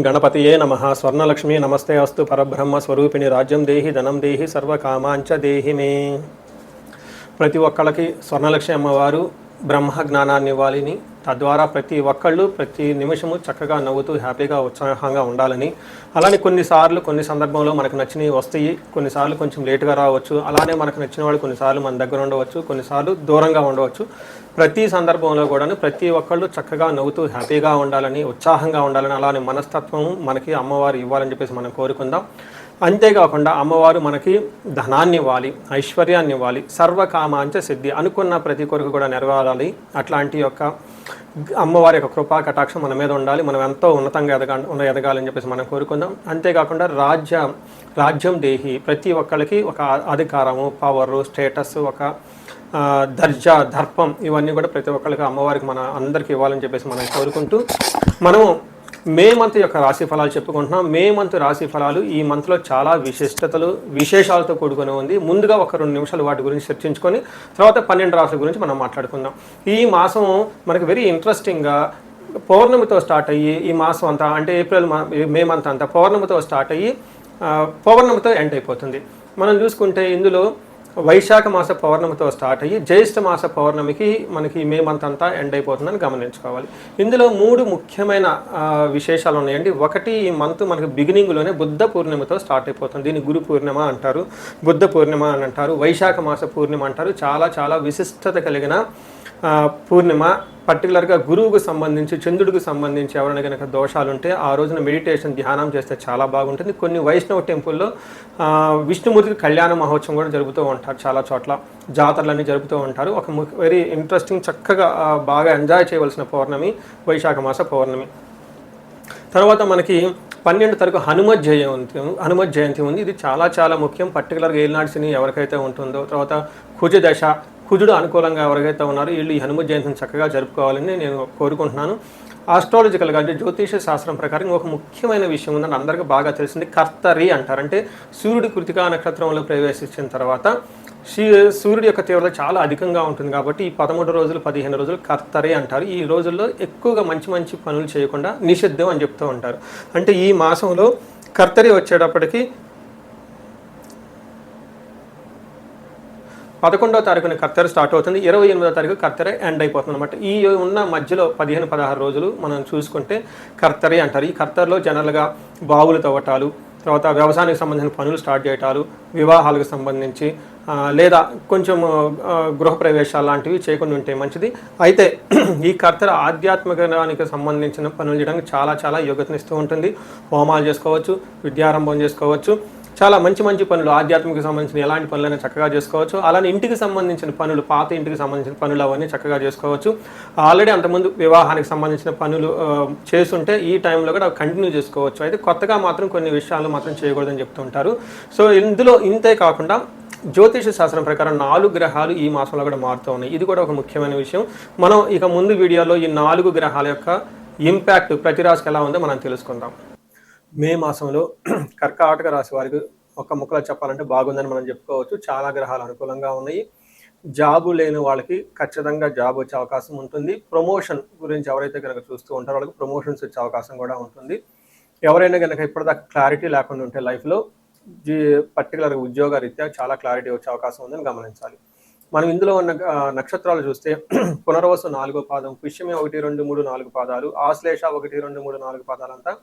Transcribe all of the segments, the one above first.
గణపతియే నమః. స్వర్ణలక్ష్మీ నమస్తే అస్తు. పరబ్రహ్మ స్వరూపిణి రాజ్యం దేహి ధనం దేహి సర్వకామాంచ దేహి మే. ప్రతి ఒక్కళ్ళకి స్వర్ణలక్ష్మి అమ్మవారు బ్రహ్మ జ్ఞానాన్ని ఇవ్వాలని, తద్వారా ప్రతి ఒక్కళ్ళు ప్రతి నిమిషము చక్కగా నవ్వుతూ హ్యాపీగా ఉత్సాహంగా ఉండాలని, అలానే కొన్నిసార్లు కొన్ని సందర్భంలో మనకు నచ్చినవి వస్తాయి, కొన్నిసార్లు కొంచెం లేటుగా రావచ్చు, అలానే మనకు నచ్చిన వాళ్ళు కొన్నిసార్లు మన దగ్గర ఉండవచ్చు, కొన్నిసార్లు దూరంగా ఉండవచ్చు. ప్రతి సందర్భంలో కూడా ప్రతి ఒక్కళ్ళు చక్కగా నవ్వుతూ హ్యాపీగా ఉండాలని, ఉత్సాహంగా ఉండాలని, అలానే మనస్తత్వం మనకి అమ్మవారు ఇవ్వాలని చెప్పేసి మనం కోరుకుందాం. అంతేకాకుండా అమ్మవారు మనకి ధనాన్ని ఇవ్వాలి, ఐశ్వర్యాన్ని ఇవ్వాలి, సర్వకామాంచ సిద్ధి, అనుకున్న ప్రతి కొరకు కూడా నెరవేరాలి. అట్లాంటి యొక్క అమ్మవారి యొక్క కృపా కటాక్షం మన మీద ఉండాలి. మనం ఎంతో ఉన్నతంగా ఎదగాలని చెప్పేసి మనం కోరుకుందాం. అంతేకాకుండా రాజ్యం దేహి, ప్రతి ఒక్కరికి ఒక అధికారము, పవరు, స్టేటస్, ఒక దర్జా, దర్పం, ఇవన్నీ కూడా ప్రతి ఒక్కరికి అమ్మవారికి మన అందరికీ ఇవ్వాలని చెప్పేసి మనం కోరుకుంటూ, మనము మే మంత్ యొక్క రాశి ఫలాలు చెప్పుకుంటున్నాం. మే మంత్ రాశి ఫలాలు ఈ మంత్లో చాలా విశేషాలతో కూడుకొని ఉంది. ముందుగా ఒక 2 నిమిషాలు వాటి గురించి చర్చించుకొని తర్వాత 12 రాశుల గురించి మనం మాట్లాడుకుందాం. ఈ మాసం మనకి వెరీ ఇంట్రెస్టింగ్గా పౌర్ణమితో స్టార్ట్ అయ్యి, ఈ మాసం అంతా అంటే మే మంత్ అంతా పౌర్ణమితో స్టార్ట్ అయ్యి పౌర్ణమితో ఎండ్ అయిపోతుంది. మనం చూసుకుంటే ఇందులో వైశాఖ మాస పౌర్ణమితో స్టార్ట్ అయ్యి జ్యేష్ఠ మాస పౌర్ణమికి మనకి మే మంత్ అంతా ఎండ్ అయిపోతుందని గమనించుకోవాలి. ఇందులో 3 ముఖ్యమైన విశేషాలు ఉన్నాయండి. ఒకటి, ఈ మంత్ మనకి బిగినింగ్లోనే బుద్ధ పూర్ణిమతో స్టార్ట్ అయిపోతుంది. దీన్ని గురు పూర్ణిమ అంటారు, బుద్ధ పూర్ణిమ అని అంటారు, వైశాఖ మాస పూర్ణిమ అంటారు. చాలా చాలా విశిష్టత కలిగిన పూర్ణిమ. పర్టికులర్గా గురువుకు సంబంధించి, చంద్రుడికి సంబంధించి ఎవరైనా కనుక దోషాలు ఉంటే ఆ రోజున మెడిటేషన్, ధ్యానం చేస్తే చాలా బాగుంటుంది. కొన్ని వైష్ణవ టెంపుల్లో విష్ణుమూర్తికి కళ్యాణ మహోత్సవం కూడా జరుపుతూ ఉంటారు. చాలా చోట్ల జాతరలన్నీ జరుపుతూ ఉంటారు. ఒక వెరీ ఇంట్రెస్టింగ్, చక్కగా బాగా ఎంజాయ్ చేయవలసిన పౌర్ణమి వైశాఖ మాస పౌర్ణమి. తర్వాత మనకి 12 తారీఖు హనుమత్ జయంతి ఉంది. ఇది చాలా చాలా ముఖ్యం. పర్టికులర్గా ఏలినాటి శని ఎవరికైతే ఉంటుందో, తర్వాత కుజదశ, కుజుడు అనుకూలంగా ఎవరికైతే ఉన్నారో వీళ్ళు ఈ హనుమత్ జయంతిని చక్కగా జరుపుకోవాలని నేను కోరుకుంటున్నాను. ఆస్ట్రాలజికల్గా అంటే జ్యోతిష శాస్త్రం ప్రకారం ఒక ముఖ్యమైన విషయం ఉందని అందరికీ బాగా తెలిసింది. కర్తరి అంటారు. అంటే సూర్యుడి కృతికా నక్షత్రంలో ప్రవేశించిన తర్వాత సూర్యుడి యొక్క తీవ్రత చాలా అధికంగా ఉంటుంది కాబట్టి ఈ 13 రోజులు 15 రోజులు కర్తరి అంటారు. ఈ రోజుల్లో ఎక్కువగా మంచి మంచి పనులు చేయకుండా నిషిద్ధం అని చెప్తూ ఉంటారు. అంటే ఈ మాసంలో కర్తరి వచ్చేటప్పటికి 11వ తారీఖున కర్తెర స్టార్ట్ అవుతుంది, 28వ తారీఖు కర్తెర ఎండ్ అయిపోతుంది అనమాట. ఈ ఉన్న మధ్యలో 15-16 రోజులు మనం చూసుకుంటే కర్తరి అంటారు. ఈ కర్తెరలో జనరల్గా బావులు తవ్వటాలు, తర్వాత వ్యవసాయానికి సంబంధించిన పనులు స్టార్ట్ చేయటాలు, వివాహాలకు సంబంధించి లేదా కొంచెం గృహప్రవేశాలు లాంటివి చేయకుండా ఉంటే మంచిది. అయితే ఈ కర్తెర ఆధ్యాత్మికానికి సంబంధించిన పనులు చేయడానికి చాలా చాలా యోగ్యతనిస్తూ ఉంటుంది. హోమాలు చేసుకోవచ్చు, విద్యారంభం చేసుకోవచ్చు, చాలా మంచి మంచి పనులు, ఆధ్యాత్మిక సంబంధించిన ఎలాంటి పనులైనా చక్కగా చేసుకోవచ్చు. అలానే ఇంటికి సంబంధించిన పనులు, పాత ఇంటికి సంబంధించిన పనులు అవన్నీ చక్కగా చేసుకోవచ్చు. ఆల్రెడీ అంతకుముందు వివాహానికి సంబంధించిన పనులు చేస్తుంటే ఈ టైంలో కూడా కంటిన్యూ చేసుకోవచ్చు. అయితే కొత్తగా మాత్రం కొన్ని విషయాలు మాత్రం చేయకూడదని చెప్తుంటారు. సో ఇందులో ఇంతే కాకుండా జ్యోతిష శాస్త్రం ప్రకారం 4 గ్రహాలు ఈ మాసంలో కూడా మారుతూ ఉన్నాయి. ఇది కూడా ఒక ముఖ్యమైన విషయం. మనం ఇక ముందు వీడియోలో ఈ 4 గ్రహాల యొక్క ఇంపాక్ట్ ప్రతి రాశికి ఎలా ఉందో మనం తెలుసుకుందాం. మే మాసంలో కర్కాటక రాశి వారికి ఒక ముక్కలో చెప్పాలంటే బాగుందని మనం చెప్పుకోవచ్చు. చాలా గ్రహాలు అనుకూలంగా ఉన్నాయి. జాబు లేని వాళ్ళకి ఖచ్చితంగా జాబ్ వచ్చే అవకాశం ఉంటుంది. ప్రమోషన్ గురించి ఎవరైతే కనుక చూస్తూ ఉంటారో వాళ్ళకి ప్రమోషన్స్ వచ్చే అవకాశం కూడా ఉంటుంది. ఎవరైనా కనుక ఇప్పటిదాకా క్లారిటీ లేకుండా ఉంటే లైఫ్లో పర్టికులర్గా ఉద్యోగ రీత్యా చాలా క్లారిటీ వచ్చే అవకాశం ఉందని గమనించాలి. మనం ఇందులో ఉన్న నక్షత్రాలు చూస్తే పునర్వసు 4వ పాదం, పుష్యమి 1, 2, 3, 4 పాదాలు, ఆశ్లేష 1, 2, 3, 4 పాదాలంతా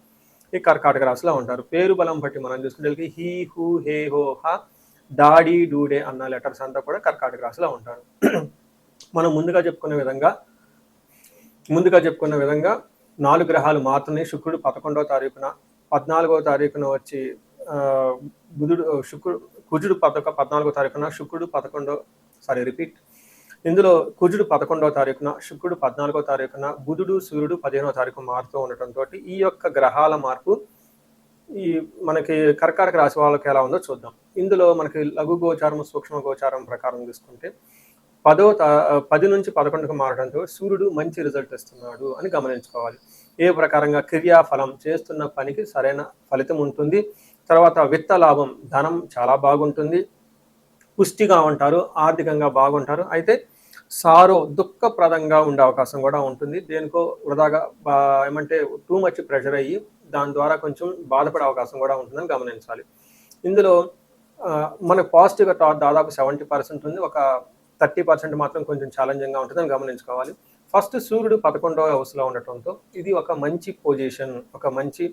ఈ కర్కాటక రాశిలో ఉంటారు. పేరు బలం బట్టి మనం చూసుకుంటే హీ, హూ, హే, హో, హ, డాడీ, డూడే అన్న లెటర్స్ అంతా కూడా కర్కాటక రాశిలో ఉంటారు. మనం ముందుగా చెప్పుకునే విధంగా 4 గ్రహాలు మాత్రమే. శుక్రుడు 11వ తారీఖున, 14వ తారీఖున వచ్చి కుజుడు 14వ తారీఖున, శుక్రుడు 11వ ఇందులో కుజుడు 11వ తారీఖున, శుక్రుడు 14వ తారీఖున, బుధుడు, సూర్యుడు 15వ తారీఖు మారుతూ ఉండటంతో ఈ యొక్క గ్రహాల మార్పు ఈ మనకి కర్కాటక రాశి వాళ్ళకి ఎలా ఉందో చూద్దాం. ఇందులో మనకి లఘు గోచారం, సూక్ష్మ గోచారం ప్రకారం తీసుకుంటే 10 నుంచి 11కు మారడంతో సూర్యుడు మంచి రిజల్ట్ ఇస్తున్నాడు అని గమనించుకోవాలి. ఏ ప్రకారంగా క్రియాఫలం, చేస్తున్న పనికి సరైన ఫలితం ఉంటుంది. తర్వాత విత్త లాభం, ధనం చాలా బాగుంటుంది. పుష్టిగా ఉంటారు, ఆర్థికంగా బాగుంటారు. అయితే దుఃఖప్రదంగా ఉండే అవకాశం కూడా ఉంటుంది. దేనికో వృధాగా ఏమంటే టూ మచ్ ప్రెషర్ అయ్యి దాని ద్వారా కొంచెం బాధపడే అవకాశం కూడా ఉంటుందని గమనించాలి. ఇందులో మనకు పాజిటివ్గా దాదాపు 70% ఉంది. ఒక 30% మాత్రం కొంచెం ఛాలెంజింగ్గా ఉంటుందని గమనించుకోవాలి. ఫస్ట్ సూర్యుడు 11వ హౌస్లో ఉండటంతో ఇది ఒక మంచి పొజిషన్, ఒక మంచి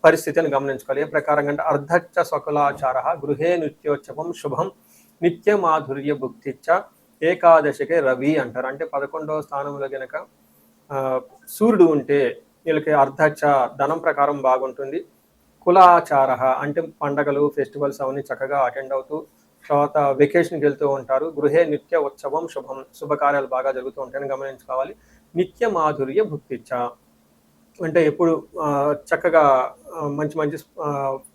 పరిస్థితి అని గమనించుకోవాలి. ఏ ప్రకారంగా అంటే అర్ధచ్చ స్వకులాచార గృహే నిత్యోత్సవం శుభం నిత్య మాధుర్య భుక్తిచ్చ ఏకాదశికే రవి అంటారు. అంటే 11వ స్థానంలో గనక సూర్యుడు ఉంటే వీళ్ళకి అర్ధచ్చ ధనం ప్రకారం బాగుంటుంది. కులాచార అంటే పండగలు ఫెస్టివల్స్ అవన్నీ చక్కగా అటెండ్ అవుతూ తర్వాత వెకేషన్కి వెళ్తూ ఉంటారు. గృహే నిత్య ఉత్సవం శుభం శుభకార్యాలు బాగా జరుగుతూ ఉంటాయని గమనించుకోవాలి. నిత్య మాధుర్య భుక్తిచ్చ అంటే ఎప్పుడు చక్కగా మంచి మంచి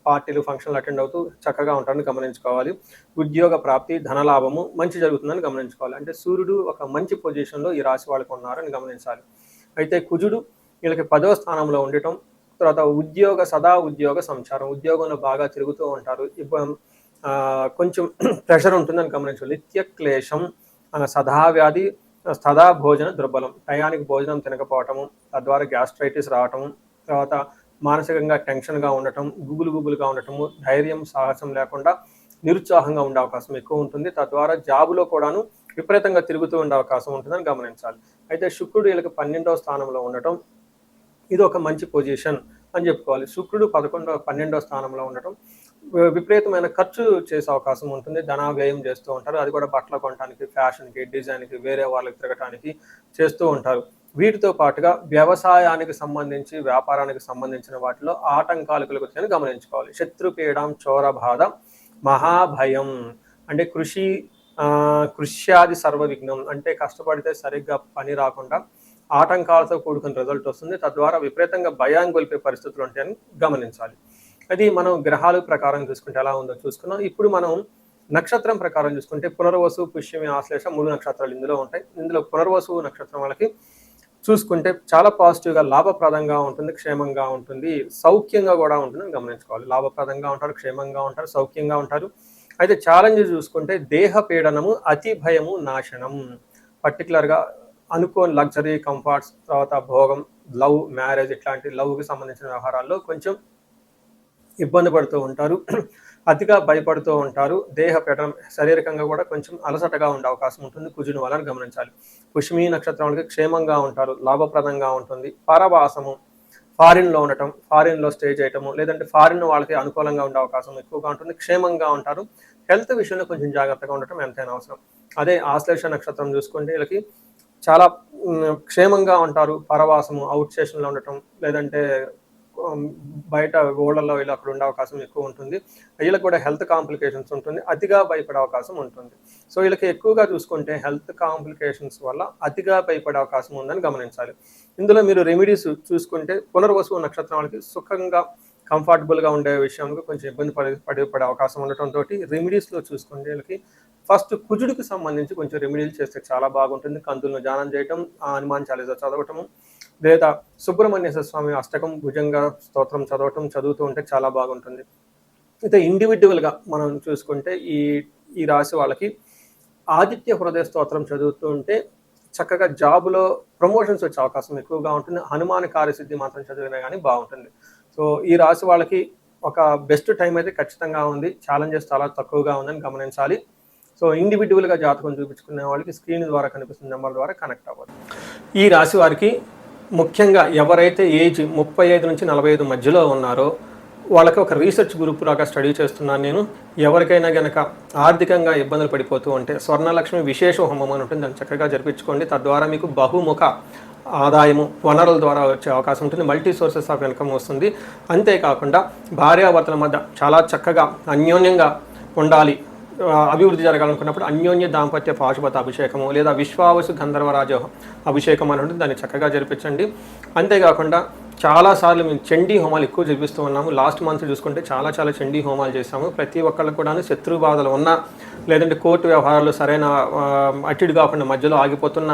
పార్టీలు ఫంక్షన్లు అటెండ్ అవుతూ చక్కగా ఉంటారని గమనించుకోవాలి. ఉద్యోగ ప్రాప్తి ధనలాభము మంచి జరుగుతుందని గమనించుకోవాలి. అంటే సూర్యుడు ఒక మంచి పొజిషన్లో ఈ రాశి వాళ్ళకు ఉన్నారని గమనించాలి. అయితే కుజుడు వీళ్ళకి 10వ స్థానంలో ఉండటం, తర్వాత సదా ఉద్యోగ సంచారం, ఉద్యోగంలో బాగా తిరుగుతూ ఉంటారు. కొంచెం ప్రెషర్ ఉంటుందని గమనించాలి. నిత్య క్లేశం, సదా వ్యాధి, సదా భోజన దుర్బలం, టయానికి భోజనం తినకపోవటము, తద్వారా గ్యాస్ట్రైటిస్ రావటము, తర్వాత మానసికంగా టెన్షన్గా ఉండటం, గుబులుగా ఉండటము, ధైర్యం సాహసం లేకుండా నిరుత్సాహంగా ఉండే అవకాశం ఎక్కువ ఉంటుంది. తద్వారా జాబులో కూడాను విపరీతంగా తిరుగుతూ ఉండే అవకాశం ఉంటుందని గమనించాలి. అయితే శుక్రుడు వీళ్ళకి 12వ స్థానంలో ఉండటం ఇది ఒక మంచి పొజిషన్ అని చెప్పుకోవాలి. శుక్రుడు 12వ స్థానంలో ఉండటం విపరీతమైన ఖర్చు చేసే అవకాశం ఉంటుంది. ధన వ్యయం చేస్తూ ఉంటారు. అది కూడా బట్టలు కొనడానికి, ఫ్యాషన్కి, డిజైన్కి, వేరే వాళ్ళకి తిరగటానికి చేస్తూ ఉంటారు. వీటితో పాటుగా వ్యవసాయానికి సంబంధించి వ్యాపారానికి సంబంధించిన వాటిలో ఆటంకాలు కలుగుతాయని గమనించుకోవాలి. శత్రుపీడం చోర బాధ మహాభయం అంటే కృష్యాది సర్వ విఘ్నం అంటే కష్టపడితే సరిగ్గా పని రాకుండా ఆటంకాలతో కూడుకున్న రిజల్ట్ వస్తుంది. తద్వారా విపరీతంగా భయాన్ని గొలిపే పరిస్థితులు ఉంటాయని గమనించాలి. అది మనం గ్రహాల ప్రకారం చూసుకుంటే ఎలా ఉందో చూసుకున్నాం. ఇప్పుడు మనం నక్షత్రం ప్రకారం చూసుకుంటే పునర్వసు, పుష్యమి, ఆశ్లేష 3 నక్షత్రాలు ఇందులో ఉంటాయి. ఇందులో పునర్వసు నక్షత్రం వాళ్ళకి చూసుకుంటే చాలా పాజిటివ్గా లాభప్రదంగా ఉంటుంది, క్షేమంగా ఉంటుంది, సౌఖ్యంగా కూడా ఉంటుందని గమనించుకోవాలి. లాభప్రదంగా ఉంటారు, క్షేమంగా ఉంటారు, సౌఖ్యంగా ఉంటారు. అయితే ఛాలెంజ్ చూసుకుంటే దేహ పీడనము, అతి భయము, నాశనం. పర్టికులర్గా అనుకోని లగ్జరీ కంఫర్ట్స్, తర్వాత భోగం, లవ్, మ్యారేజ్ ఇట్లాంటి లవ్కి సంబంధించిన వ్యవహారాల్లో కొంచెం ఇబ్బంది పడుతూ ఉంటారు, అతిగా భయపడుతూ ఉంటారు. దేహ పీడనం శారీరకంగా కూడా కొంచెం అలసటగా ఉండే అవకాశం ఉంటుంది కుజుని వలన గమనించాలి. పుష్యమి నక్షత్రానికి క్షేమంగా ఉంటారు, లాభప్రదంగా ఉంటుంది. పరవాసము, ఫారిన్లో ఉండటం, ఫారిన్లో స్టే చేయటము, లేదంటే ఫారిన్ వాళ్ళకి అనుకూలంగా ఉండే అవకాశం ఎక్కువగా ఉంటుంది. క్షేమంగా ఉంటారు. హెల్త్ విషయంలో కొంచెం జాగ్రత్తగా ఉండటం ఎంతైనా అవసరం. అదే ఆశ్లేష నక్షత్రం చూసుకుంటే వీళ్ళకి చాలా క్షేమంగా ఉంటారు. పరవాసము, అవుట్ స్టేషన్లో ఉండటం, లేదంటే బయట ఊళ్ళల్లో వీళ్ళు అక్కడ ఉండే అవకాశం ఎక్కువ ఉంటుంది. వీళ్ళకి కూడా హెల్త్ కాంప్లికేషన్స్ ఉంటుంది, అతిగా భయపడే అవకాశం ఉంటుంది. సో వీళ్ళకి ఎక్కువగా చూసుకుంటే హెల్త్ కాంప్లికేషన్స్ వల్ల అతిగా భయపడే అవకాశం ఉందని గమనించాలి. ఇందులో మీరు రెమెడీస్ చూసుకుంటే పునర్వసు నక్షత్రం వాళ్ళకి సుఖంగా కంఫర్టబుల్గా ఉండే విషయంలో కొంచెం ఇబ్బంది పడే అవకాశం ఉండటంతో రెమెడీస్లో చూసుకుంటే వీళ్ళకి ఫస్ట్ కుజుడికి సంబంధించి కొంచెం రెమెడీలు చేస్తే చాలా బాగుంటుంది. కందులను ధ్యానం చేయటం, హనుమాన్ చాలీసా చదవటము, లేదా సుబ్రహ్మణ్యేశ్వర స్వామి అష్టకం భుజంగ స్తోత్రం చదువుతూ ఉంటే చాలా బాగుంటుంది. అయితే ఇండివిజువల్గా మనం చూసుకుంటే ఈ రాశి వాళ్ళకి ఆదిత్య హృదయ స్తోత్రం చదువుతూ ఉంటే చక్కగా జాబులో ప్రమోషన్స్ వచ్చే అవకాశం ఎక్కువగా ఉంటుంది. హనుమాన్ కార్యసిద్ధి మాత్రం చదివినా కానీ బాగుంటుంది. సో ఈ రాశి వాళ్ళకి ఒక బెస్ట్ టైం అయితే ఖచ్చితంగా ఉంది. ఛాలెంజెస్ చాలా తక్కువగా ఉందని గమనించాలి. సో ఇండివిజువల్గా జాతకం చూపించుకునే వాళ్ళకి స్క్రీన్ ద్వారా కనిపిస్తున్న నెంబర్ ద్వారా కనెక్ట్ అవ్వాలి. ఈ రాశి వారికి ముఖ్యంగా ఎవరైతే ఏజ్ 35 నుంచి 45 మధ్యలో ఉన్నారో వాళ్ళకి ఒక రీసెర్చ్ గ్రూప్ లాగా స్టడీ చేస్తున్నాను నేను. ఎవరికైనా గనక ఆర్థికంగా ఇబ్బందులు పడిపోతూ ఉంటే స్వర్ణలక్ష్మి విశేష హోమం అని ఉంటుంది, దాన్ని చక్కగా జరిపించుకోండి. తద్వారా మీకు బహుముఖ ఆదాయము వనరుల ద్వారా వచ్చే అవకాశం ఉంటుంది. మల్టీ సోర్సెస్ ఆఫ్ ఇన్కమ్ వస్తుంది. అంతేకాకుండా భార్యాభర్తల మధ్య చాలా చక్కగా అన్యోన్యంగా ఉండాలి, అభివృద్ధి జరగాలనుకున్నప్పుడు అన్యోన్య దాంపత్య పాశుపత అభిషేకము లేదా విశ్వావసు గంధర్వరాజ అభిషేకం అని ఉంటుంది, దాన్ని చక్కగా జరిపించండి. అంతేకాకుండా చాలాసార్లు మేము చండీ హోమాలు ఎక్కువ జరిపిస్తూ ఉన్నాము. లాస్ట్ మంత్ చూసుకుంటే చాలా చండీ హోమాలు చేసాము. ప్రతి ఒక్కళ్ళు కూడా శత్రు బాధలు ఉన్నా, లేదంటే కోర్టు వ్యవహారాలు సరైన అటిడ్ కాకుండా మధ్యలో ఆగిపోతున్న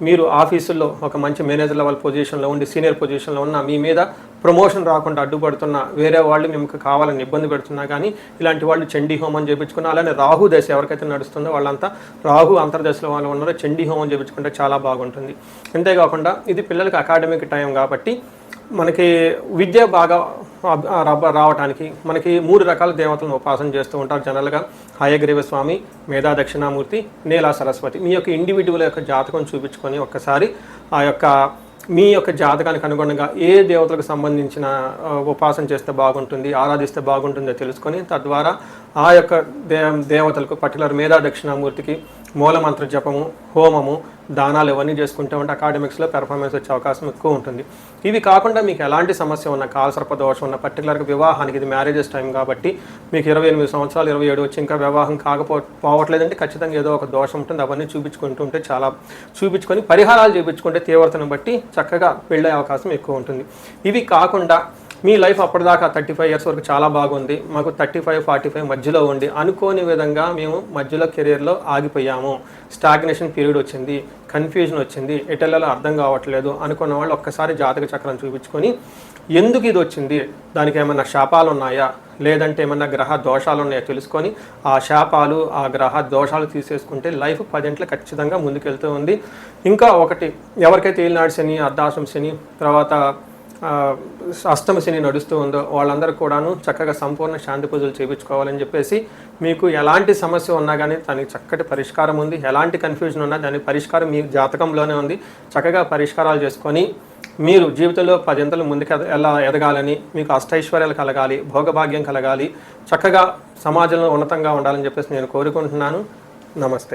మీరు ఆఫీసుల్లో ఒక మంచి మేనేజర్ లెవెల్ పొజిషన్లో ఉండి సీనియర్ పొజిషన్లో ఉన్న మీ మీద ప్రమోషన్ రాకుండా అడ్డుపడుతున్న వేరే వాళ్ళు మీకు కావాలని ఇబ్బంది పెడుతున్నా కానీ ఇలాంటి వాళ్ళు చండీ హోమం చేయించుకున్న, అలానే రాహు దశ ఎవరికైతే నడుస్తుందో వాళ్ళంతా రాహు అంతర్దశలో వాళ్ళు ఉన్నారో చండీ హోమం చేయించుకుంటే చాలా బాగుంటుంది. అంతేకాకుండా ఇది పిల్లలకి అకాడమిక్ టైం కాబట్టి మనకి విద్య బాగా రావడానికి మనకి 3 రకాల దేవతలను ఉపాసన చేస్తూ ఉంటారు జనరల్గా. హయగ్రీవ స్వామి, మేధా దక్షిణామూర్తి, నీలా సరస్వతి. మీ యొక్క ఇండివిజువల్ యొక్క జాతకం చూపించుకొని ఒక్కసారి మీ యొక్క జాతకానికి అనుగుణంగా ఏ దేవతలకు సంబంధించిన ఉపాసన చేస్తే బాగుంటుంది, ఆరాధిస్తే బాగుంటుందో తెలుసుకొని తద్వారా ఆ యొక్క దేవతలకు పర్టికులర్ మేధా దక్షిణామూర్తికి మూలమంత్ర జపము, హోమము, దానాలు ఇవన్నీ చేసుకుంటే ఉంటే అకాడమిక్స్లో పెర్ఫార్మెన్స్ వచ్చే అవకాశం ఎక్కువ ఉంటుంది. ఇవి కాకుండా మీకు ఎలాంటి సమస్య ఉన్న, కాలసర్ప దోషం ఉన్న, పర్టికులర్గా వివాహానికి ఇది మ్యారేజెస్ టైం కాబట్టి మీకు 28 సంవత్సరాలు 27 వచ్చి ఇంకా వివాహం పోవట్లేదంటే ఖచ్చితంగా ఏదో ఒక దోషం ఉంటుంది. అవన్నీ చూపించుకుంటుంటే చూపించుకొని పరిహారాలు చేయించుకుంటే తీవ్రతను బట్టి చక్కగా పెళ్ళే అవకాశం ఎక్కువ ఉంటుంది. ఇవి కాకుండా మీ లైఫ్ అప్పటిదాకా 35 ఇయర్స్ వరకు చాలా బాగుంది, మాకు 35-45 మధ్యలో ఉండి అనుకోని విధంగా మేము మధ్యలో కెరీర్లో ఆగిపోయాము, స్టాగ్నేషన్ పీరియడ్ వచ్చింది, కన్ఫ్యూజన్ వచ్చింది, ఎటెల్లలో అర్థం కావట్లేదు అనుకున్న వాళ్ళు ఒక్కసారి జాతక చక్రం చూపించుకొని ఎందుకు ఇది వచ్చింది, దానికి ఏమన్నా శాపాలు ఉన్నాయా లేదంటే ఏమన్నా గ్రహ దోషాలు ఉన్నాయో తెలుసుకొని ఆ శాపాలు ఆ గ్రహ దోషాలు తీసేసుకుంటే లైఫ్ 10 గంటలు ఖచ్చితంగా ముందుకెళ్తూ ఉంది. ఇంకా ఒకటి, ఎవరికైతే ఏలినాడు శని, అర్ధాశ్రమ శని, తర్వాత అష్టమ శని నడుస్తూ ఉందో వాళ్ళందరూ కూడాను చక్కగా సంపూర్ణ శాంతి పూజలు చేయించుకోవాలని చెప్పేసి, మీకు ఎలాంటి సమస్య ఉన్నా కానీ దానికి చక్కటి పరిష్కారం ఉంది. ఎలాంటి కన్ఫ్యూజన్ ఉన్నా దాని పరిష్కారం మీ జాతకంలోనే ఉంది. చక్కగా పరిష్కారాలు చేసుకొని మీరు జీవితంలో 10 గంటలు ముందుకు ఎలా ఎదగాలని, మీకు అష్టైశ్వర్యాలు కలగాలి, భోగభాగ్యం కలగాలి, చక్కగా సమాజంలో ఉన్నతంగా ఉండాలని చెప్పేసి నేను కోరుకుంటున్నాను. నమస్తే.